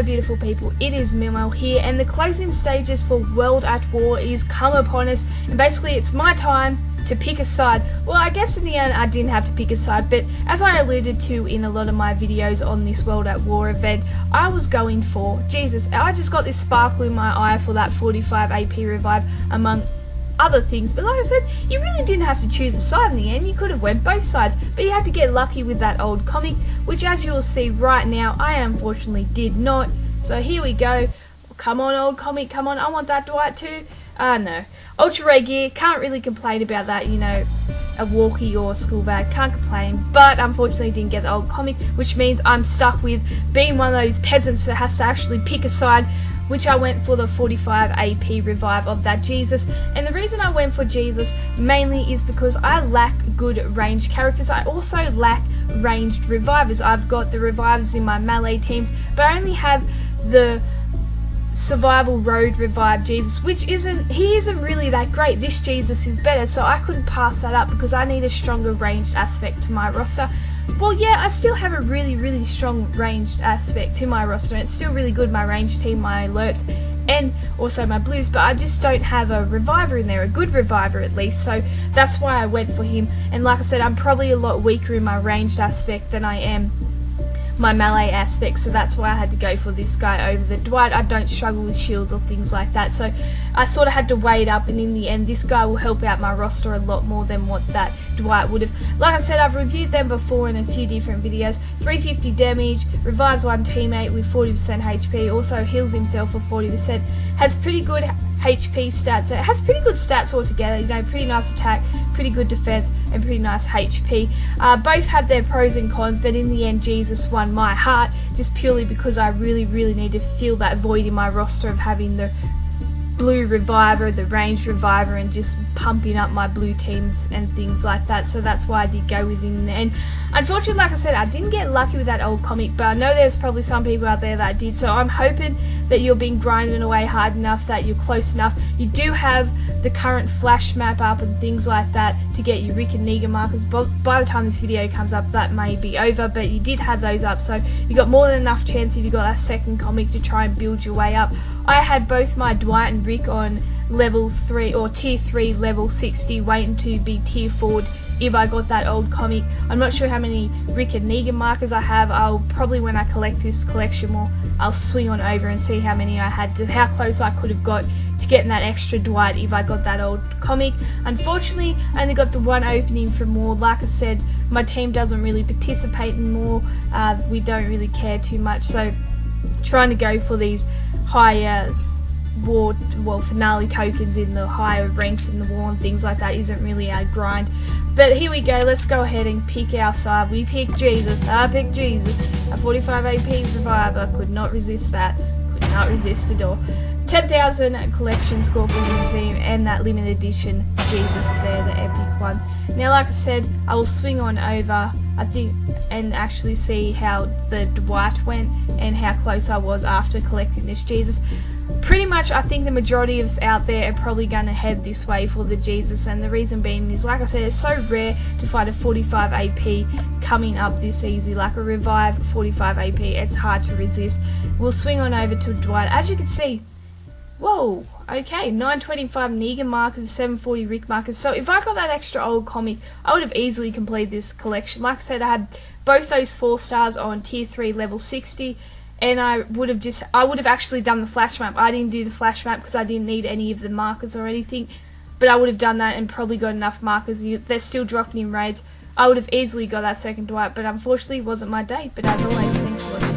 beautiful people, it is Mimo here, and the closing stages for World at War is come upon us, and basically it's my time to pick a side. Well, I guess in the end I didn't have to pick a side, but as I alluded to in a lot of my videos on this World at War event, I was going for Jesus. I just got this sparkle in my eye for that 45 AP revive among other things, but like I said, you really didn't have to choose a side in the end. You could have went both sides, but you had to get lucky with that old comic, which as you will see right now, I unfortunately did not. So here we go. Come on, old comic, come on, I want that Dwight too. No. Ultra rare gear, can't really complain about that, you know, a walkie or a school bag, can't complain, but unfortunately didn't get the old comic, which means I'm stuck with being one of those peasants that has to actually pick a side, which I went for the 45 AP revive of that Jesus. And the reason I went for Jesus mainly is because I lack good ranged characters. I also lack ranged revivers. I've got the revivers in my melee teams, but I only have the survival road revive Jesus, which he isn't really that great. This Jesus is better, so I couldn't pass that up because I need a stronger ranged aspect to my roster. Well, yeah, I still have a really strong ranged aspect to my roster, and it's still really good, my ranged team, my alerts, and also my blues, but I just don't have a reviver in there, a good reviver at least, so that's why I went for him. And like I said, I'm probably a lot weaker in my ranged aspect than I am my melee aspect, so that's why I had to go for this guy over the Dwight. I don't struggle with shields or things like that, so I sort of had to weigh it up, and in the end this guy will help out my roster a lot more than what that Dwight would have. Like I said, I've reviewed them before in a few different videos. 350 damage, revives one teammate with 40% HP, also heals himself for 40%, has pretty good HP stats. So it has pretty good stats altogether, you know, pretty nice attack, pretty good defense, and pretty nice HP. Both had their pros and cons, but in the end Jesus won my heart, just purely because I really need to fill that void in my roster of having the blue reviver, the ranged reviver, and just pumping up my blue teams and things like that. So that's why I did go with him. And unfortunately, like I said, I didn't get lucky with that old comic, but I know there's probably some people out there that did, so I'm hoping that you've been grinding away hard enough, that you're close enough. You do have the current flash map up and things like that to get your Rick and Negan markers, but by the time this video comes up that may be over, but you did have those up, so you got more than enough chance if you got that second comic to try and build your way up. I had both my Dwight and Rick on level 3 or tier 3 level 60, waiting to be tier 4'd if I got that old comic. I'm not sure how many Rick and Negan markers I have. I'll probably, when I collect this collection more, I'll swing on over and see how many I had, how close I could have got to getting that extra Dwight if I got that old comic. Unfortunately, I only got the one opening for more. Like I said, my team doesn't really participate in more. We don't really care too much, so trying to go for these higher finale tokens in the higher ranks in the war and things like that isn't really our grind. But here we go, let's go ahead and pick our side. We picked Jesus. I picked Jesus. A 45 AP reviver, could not resist that. Could not resist at all. 10,000 collection score for Museum, and that limited edition Jesus there, the epic one. Now, like I said, I will swing on over, I think, and actually see how the Dwight went and how close I was after collecting this Jesus. Pretty much, I think the majority of us out there are probably going to head this way for the Jesus, and the reason being is, like I said, it's so rare to find a 45 AP coming up this easy, like a revive 45 AP, it's hard to resist. We'll swing on over to Dwight. As you can see, whoa, okay, 925 Negan markers, 740 Rick markers. So if I got that extra old comic, I would have easily completed this collection. Like I said, I had both those 4 stars on tier 3 level 60, and I would have actually done the flash map. I didn't do the flash map because I didn't need any of the markers or anything, but I would have done that and probably got enough markers. They're still dropping in raids. I would have easily got that second Dwight, but unfortunately it wasn't my day. But as always, thanks for watching.